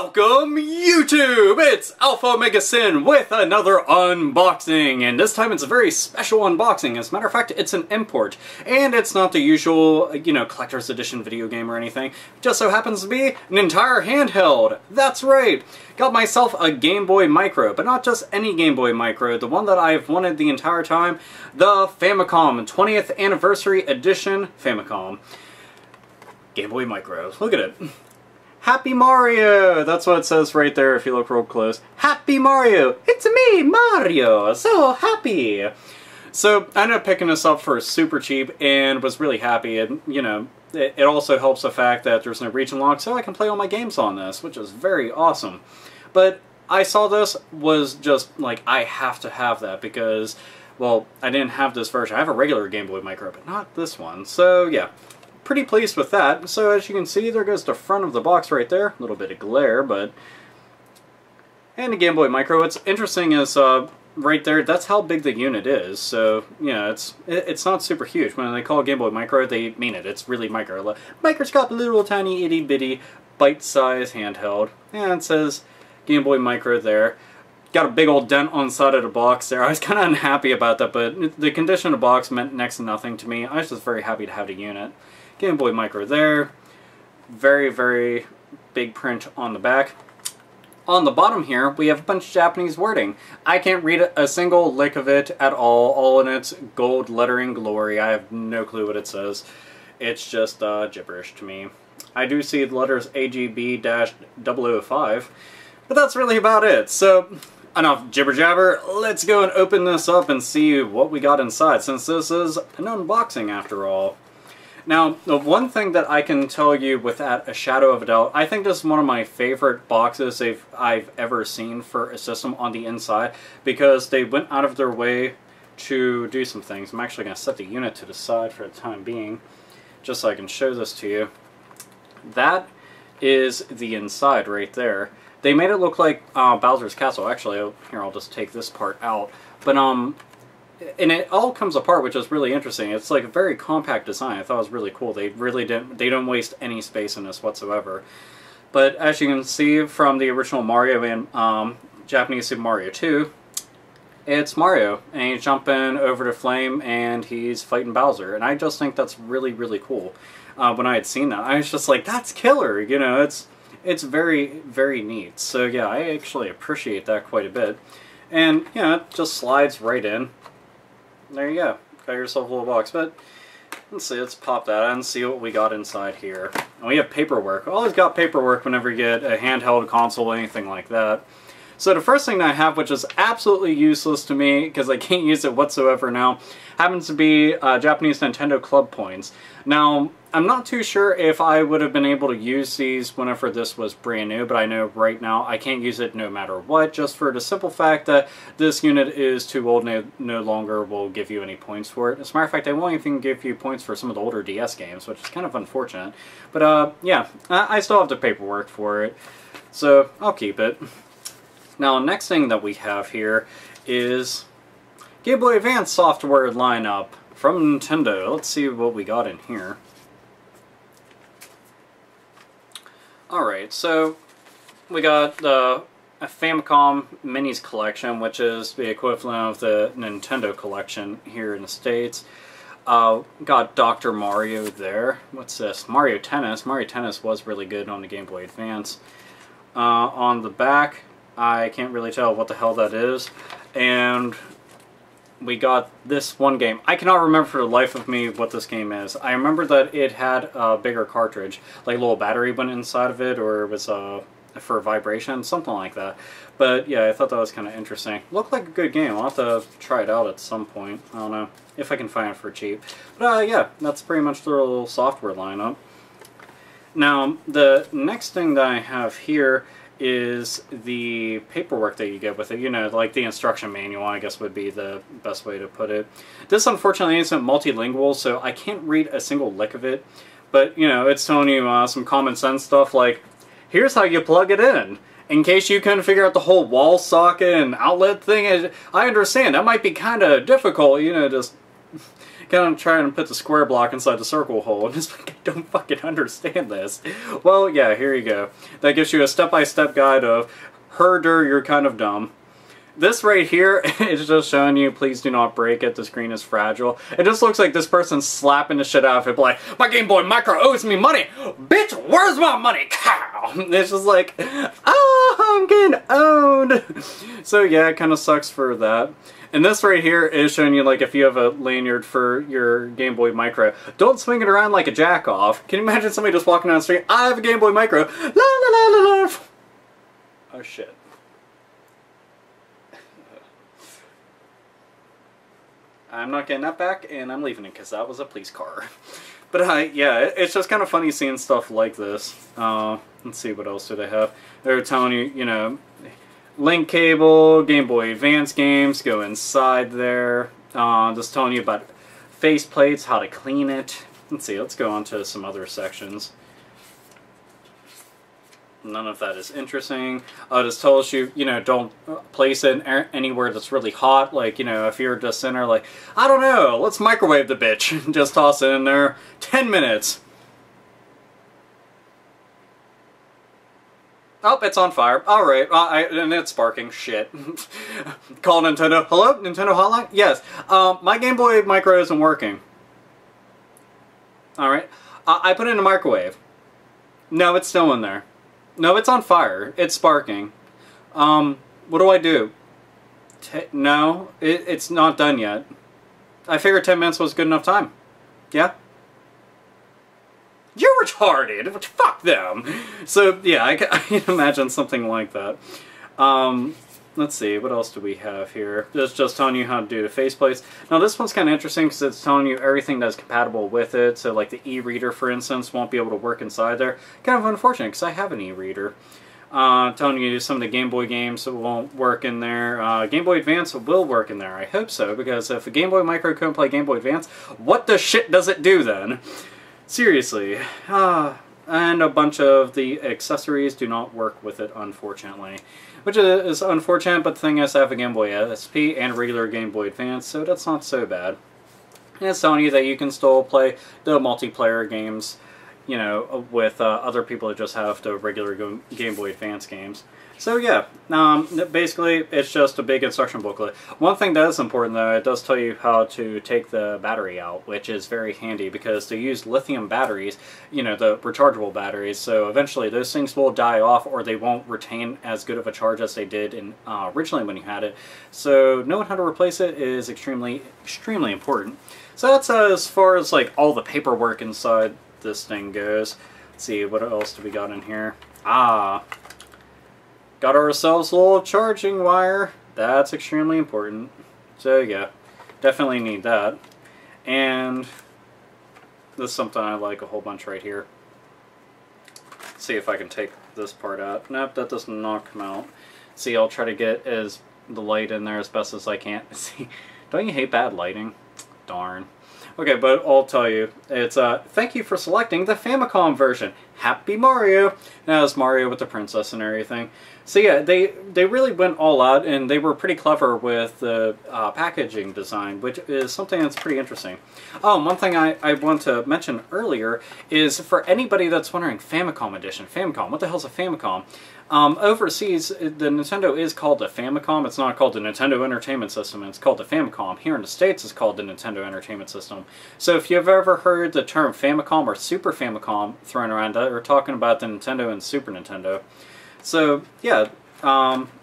Welcome YouTube! It's Alpha Omega Sin with another unboxing, and this time it's a very special unboxing. As a matter of fact, it's an import, and it's not the usual, collector's edition video game or anything. It just so happens to be an entire handheld. That's right! Got myself a Gameboy Micro, but not just any Gameboy Micro, the one that I've wanted the entire time, the Famicom 20th Anniversary Edition Famicom. Gameboy Micro. Look at it. Happy Mario! That's what it says right there if you look real close. Happy Mario! It's me, Mario! So happy! So I ended up picking this up for super cheap and was really happy. And, it also helps the fact that there's no region lock, so I can play all my games on this, which is very awesome. But I saw this, was just like, I have to have that because, well, I didn't have this version. I have a regular Game Boy Micro, but not this one. So, yeah. Pretty pleased with that. So as you can see, there goes the front of the box right there. A little bit of glare, but... And the Game Boy Micro. What's interesting is, right there, that's how big the unit is. So, it's not super huge. When they call it Game Boy Micro, they mean it. It's really micro. Microscopic, little tiny, itty-bitty, bite-sized handheld. And it says Game Boy Micro there. Got a big old dent on the side of the box there. I was kind of unhappy about that, but the condition of the box meant next to nothing to me. I was just very happy to have the unit. Game Boy Micro there. Very, very big print on the back. On the bottom here, we have a bunch of Japanese wording. I can't read a single lick of it at all in its gold lettering glory. I have no clue what it says. It's just gibberish to me. I do see the letters AGB-005, but that's really about it. So, enough jibber jabber. Let's go and open this up and see what we got inside, since this is an unboxing after all. Now, the one thing that I can tell you without a shadow of a doubt, I think this is one of my favorite boxes I've ever seen for a system on the inside, because they went out of their way to do some things. I'm actually going to set the unit to the side for the time being, just so I can show this to you. That is the inside right there. They made it look like Bowser's Castle. Actually, here, I'll just take this part out. But, and it all comes apart, which is really interesting. It's like a very compact design. I thought it was really cool. They don't waste any space in this whatsoever. But as you can see from the original Mario and Japanese Super Mario 2, it's Mario, and he's jumping over the flame and he's fighting Bowser. And I just think that's really, really cool. When I had seen that, I was just like, that's killer! It's very, very neat. So yeah, I actually appreciate that quite a bit. And, it just slides right in. There you go. Got yourself a little box. But let's see, let's pop that out and see what we got inside here. And we have paperwork. Always got paperwork whenever you get a handheld console, anything like that. So the first thing that I have, which is absolutely useless to me because I can't use it whatsoever now, happens to be Japanese Nintendo Club Points. Now, I'm not too sure if I would have been able to use these whenever this was brand new, but I know right now I can't use it no matter what, just for the simple fact that this unit is too old and it no longer will give you any points for it. As a matter of fact, I won't even give you points for some of the older DS games, which is kind of unfortunate. But yeah, I still have the paperwork for it, so I'll keep it. Now, next thing that we have here is Game Boy Advance software lineup from Nintendo. Let's see what we got in here. Alright, so we got a Famicom Minis collection, which is the equivalent of the Nintendo collection here in the States. Got Dr. Mario there. What's this? Mario Tennis. Mario Tennis was really good on the Game Boy Advance. On the back, I can't really tell what the hell that is. And we got this one game. I cannot remember for the life of me what this game is. I remember that it had a bigger cartridge, like a little battery went inside of it, or it was for vibration, something like that. But yeah, I thought that was kind of interesting. Looked like a good game. I'll have to try it out at some point. I don't know if I can find it for cheap. But yeah, that's pretty much the little software lineup. Now, the next thing that I have here is the paperwork that you get with it, like the instruction manual, I guess would be the best way to put it. This unfortunately isn't multilingual, so I can't read a single lick of it, but it's telling you some common sense stuff like, here's how you plug it in case you couldn't figure out the whole wall socket and outlet thing. I understand, that might be kind of difficult, just kind of trying to put the square block inside the circle hole, and it's like, I don't fucking understand this. Well, yeah, here you go. That gives you a step-by-step guide of, herder, you're kind of dumb. This right here is just showing you, please do not break it, the screen is fragile. It just looks like this person's slapping the shit out of it, like, my Game Boy Micro owes me money! Bitch, where's my money? Cow! It's just like, oh, I'm getting owned! So yeah, it kind of sucks for that. And this right here is showing you, like, if you have a lanyard for your Game Boy Micro, don't swing it around like a jack-off. Can you imagine somebody just walking down the street, I have a Game Boy Micro, la la la la la! Oh shit. I'm not getting that back, and I'm leaving it because that was a police car. But yeah, it's just kind of funny seeing stuff like this. Let's see, what else do they have? They're telling you, you know, link cable, Game Boy Advance games, go inside there. Just telling you about face plates, how to clean it. Let's see, let's go on to some other sections. None of that is interesting. It just tells you, you know, don't place it anywhere that's really hot. Like, you know, if you're just in there like, I don't know, let's microwave the bitch. Just toss it in there. 10 minutes. Oh, it's on fire. Alright, and it's sparking. Shit. Call Nintendo. Hello? Nintendo hotline? Yes. My Game Boy Micro isn't working. Alright. I put it in the microwave. No, it's still in there. No, it's on fire. It's sparking. What do I do? No, it's not done yet. I figured 10 minutes was good enough time. Yeah? You're retarded! Fuck them! So, yeah, I can imagine something like that. Let's see, what else do we have here? It's just telling you how to do the faceplates. Now this one's kind of interesting because it's telling you everything that's compatible with it. So like the e-reader, for instance, won't be able to work inside there. Kind of unfortunate because I have an e-reader. Telling you some of the Game Boy games won't work in there. Game Boy Advance will work in there. I hope so, because if a Game Boy Micro couldn't play Game Boy Advance, what the shit does it do then? Seriously. And a bunch of the accessories do not work with it, unfortunately. Which is unfortunate, but the thing is I have a Game Boy SP and a regular Game Boy Advance, so that's not so bad. And it's telling you that you can still play the multiplayer games, you know, with other people that just have the regular Game Boy Advance games. So yeah, basically it's just a big instruction booklet. One thing that is important though, it does tell you how to take the battery out, which is very handy because they use lithium batteries, you know, the rechargeable batteries, so eventually those things will die off or they won't retain as good of a charge as they did in, originally when you had it. So knowing how to replace it is extremely important. So that's as far as like all the paperwork inside this thing goes. Let's see, what else do we got in here? Got ourselves a little charging wire. That's extremely important. So yeah, definitely need that. And this is something I like a whole bunch right here. Let's see if I can take this part out. Nope, that does not come out. See, I'll try to get the light in there as best as I can. See, don't you hate bad lighting? Darn. Okay, but I'll tell you, it's thank you for selecting the Famicom version. Happy Mario! Now it's Mario with the princess and everything. So yeah, they really went all out, and they were pretty clever with the packaging design, which is something that's pretty interesting. Oh, one thing I want to mention earlier is for anybody that's wondering, Famicom Edition, Famicom, what the hell's a Famicom? Overseas, the Nintendo is called the Famicom. It's not called the Nintendo Entertainment System, it's called the Famicom. Here in the States, it's called the Nintendo Entertainment System. So if you've ever heard the term Famicom or Super Famicom thrown around, we're talking about the Nintendo and Super Nintendo. So, yeah,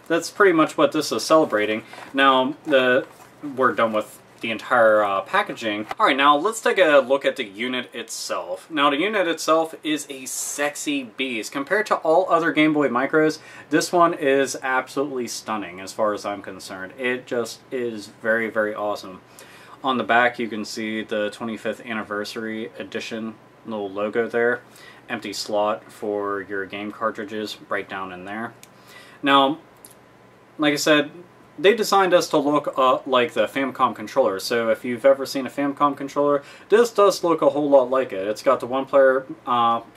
that's pretty much what this is celebrating. Now, we're done with the entire packaging. Alright, now let's take a look at the unit itself. Now the unit itself is a sexy beast. Compared to all other Game Boy Micros, this one is absolutely stunning as far as I'm concerned. It just is very, very awesome. On the back you can see the 25th Anniversary Edition little logo there. Empty slot for your game cartridges right down in there. Now, like I said, they designed us to look like the Famicom controller, so if you've ever seen a Famicom controller, this does look a whole lot like it. It's got the one-player,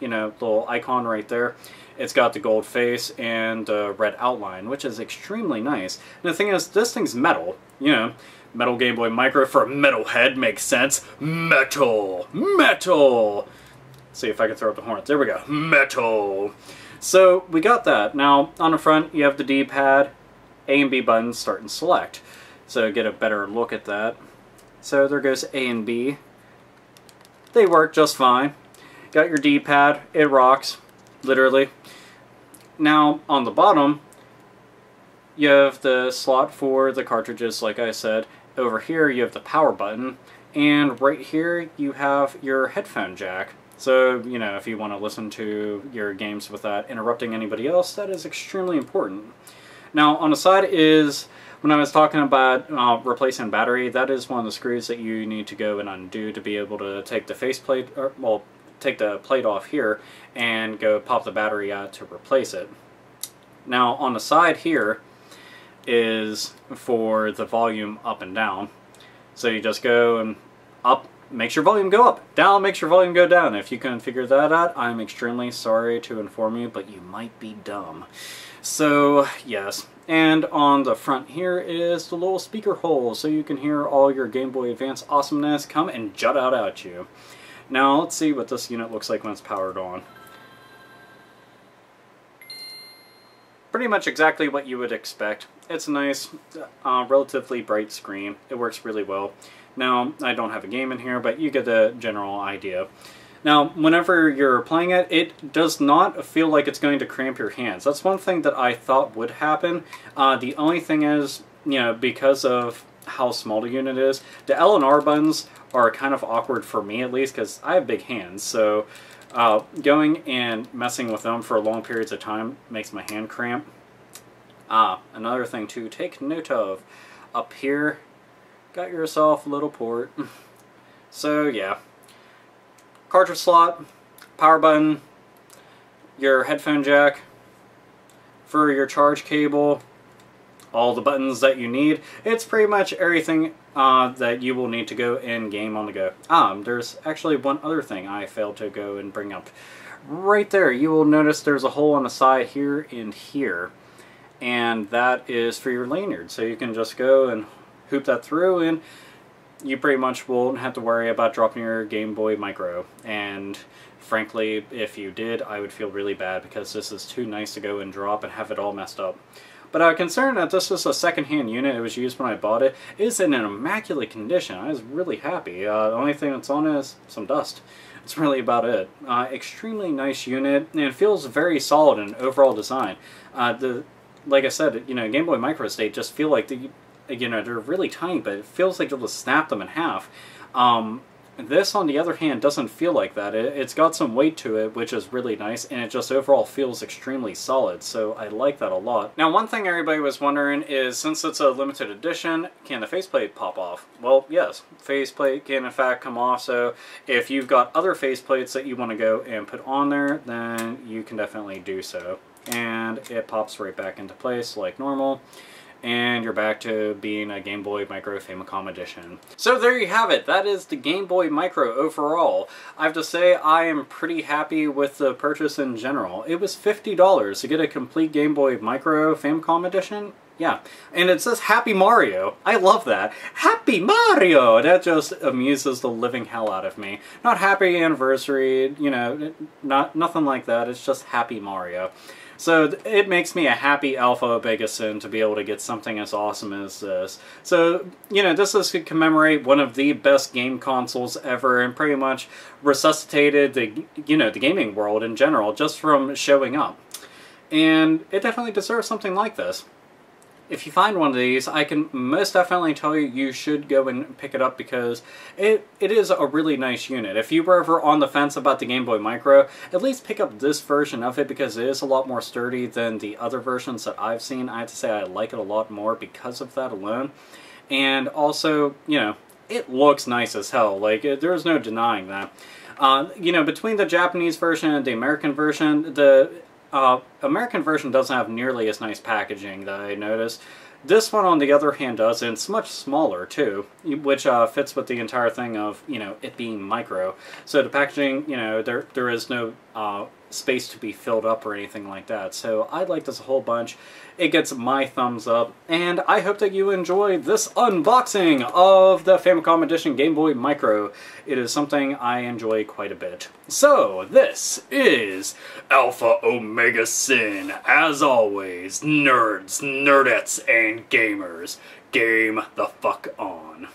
you know, little icon right there. It's got the gold face and red outline, which is extremely nice. And the thing is, this thing's metal, you know. Metal Game Boy Micro for metalhead makes sense. Metal! Metal! See if I can throw up the horns. There we go. Metal! So we got that. Now on the front you have the D-pad, A and B buttons, start and select. So get a better look at that. So there goes A and B. They work just fine. Got your D-pad. It rocks. Literally. Now on the bottom you have the slot for the cartridges, like I said. Over here you have the power button, and right here you have your headphone jack. So, you know, if you want to listen to your games without interrupting anybody else, that is extremely important. Now on the side is, when I was talking about replacing battery, that is one of the screws that you need to go and undo to be able to take the faceplate, or, well, take the plate off here and go pop the battery out to replace it. Now on the side here is for the volume up and down. So you just go and up, makes your volume go up. Down makes your volume go down. If you couldn't figure that out, I'm extremely sorry to inform you, but you might be dumb. So yes, and on the front here is the little speaker hole, so you can hear all your Game Boy Advance awesomeness come and jut out at you. Now let's see what this unit looks like when it's powered on. Pretty much exactly what you would expect. It's a nice, relatively bright screen. It works really well. Now, I don't have a game in here, but you get the general idea. Now, whenever you're playing it, it does not feel like it's going to cramp your hands. That's one thing that I thought would happen. The only thing is, you know, because of how small the unit is, the L and R buttons are kind of awkward for me, at least, because I have big hands. So going and messing with them for long periods of time makes my hand cramp. Another thing to take note of. Up here, got yourself a little port. So yeah, cartridge slot, power button, your headphone jack, for your charge cable, all the buttons that you need. It's pretty much everything that you will need to go in game on the go. There's actually one other thing I failed to go and bring up. Right there, you will notice there's a hole on the side here and here. And that is for your lanyard. So you can just go and hoop that through, and you pretty much won't have to worry about dropping your Game Boy Micro. And frankly, if you did, I would feel really bad, because this is too nice to go and drop and have it all messed up. But considering that this is a second-hand unit, it was used when I bought it, it is in an immaculate condition. I was really happy. The only thing that's on it is some dust. That's really about it. Extremely nice unit, and it feels very solid in overall design. Like I said, you know, Game Boy Micro state just feel like you know, they're really tiny, but it feels like you'll just snap them in half. This, on the other hand, doesn't feel like that. It's got some weight to it, which is really nice, and it just overall feels extremely solid, so I like that a lot. Now, one thing everybody was wondering is, since it's a limited edition, can the faceplate pop off? Well, yes, faceplate can in fact come off, so if you've got other faceplates that you want to go and put on there, then you can definitely do so. And it pops right back into place like normal. And you're back to being a Game Boy Micro Famicom edition. So there you have it. That is the Game Boy Micro overall. I have to say, I am pretty happy with the purchase in general. It was $50 to get a complete Game Boy Micro Famicom edition. Yeah, and it says Happy Mario. I love that. Happy Mario! That just amuses the living hell out of me. Not Happy Anniversary, you know, nothing like that. It's just Happy Mario. So it makes me a happy Alpha Omega Sin to be able to get something as awesome as this. So, you know, this is to commemorate one of the best game consoles ever, and pretty much resuscitated the, you know, the gaming world in general just from showing up. And it definitely deserves something like this. If you find one of these, I can most definitely tell you you should go and pick it up, because it is a really nice unit. If you were ever on the fence about the Game Boy Micro, at least pick up this version of it, because it is a lot more sturdy than the other versions that I've seen. I have to say I like it a lot more because of that alone. And also, you know, it looks nice as hell. Like, there's no denying that. You know, between the Japanese version and the American version, the American version doesn't have nearly as nice packaging that I noticed. This one, on the other hand, does, and it's much smaller too, which fits with the entire thing of, you know, it being micro. So the packaging, you know, there is no space to be filled up or anything like that. So I like this a whole bunch. It gets my thumbs up, and I hope that you enjoy this unboxing of the Famicom Edition Game Boy Micro. It is something I enjoy quite a bit. So, this is Alpha Omega Sin. As always, nerds, nerdettes, and gamers, game the fuck on.